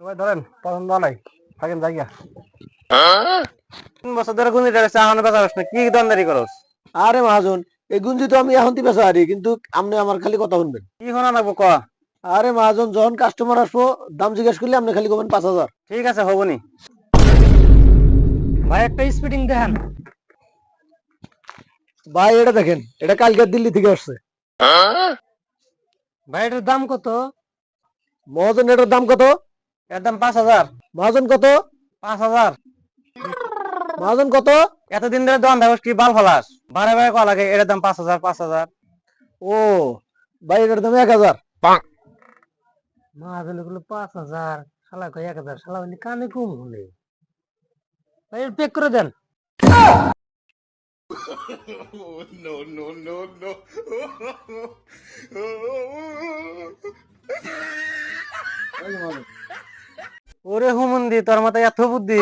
সবাই ধরেন পছন্দ নাই থাকেন জায়গা 3 বছর ধরে গুঞ্জি টাকা চা আনে বেচা না কি দন্দারি করস? আরে মহাজন এই গুঞ্জি তো আমি এখন বেচা হারি, কিন্তু আপনি আমার খালি কথা শুনবেন। কি শোনা লাগবো ক? আরে মহাজন যখন কাস্টমার আসবো দাম জিজ্ঞেস করলে আপনি খালি করবেন 5,000। ঠিক আছে হবনি। ভাই একটা স্পিডিং দেন। ভাই এটা দেখেন, এটা কালকে দিল্লি থেকে আসছে। ভাই এটার দাম কত? মহাজন এটার দাম কত? এর দাম 5,000। মহাজন কত? 5,000। মহাজন কত? এতদিন ধরে দোকান থাকস কি বাল ফলাস? বারে বারে কল লাগে এটার দাম 5,000 5,000। ও ভাই এটার দাম 1,000। মহাজন এগুলো 5,000 শালা কয় 1,000 শালা বলি কানে কম হলে ভাই পেক করে দেন। ওরে হুমন্দি তোর মাথায় এত বুদ্ধি?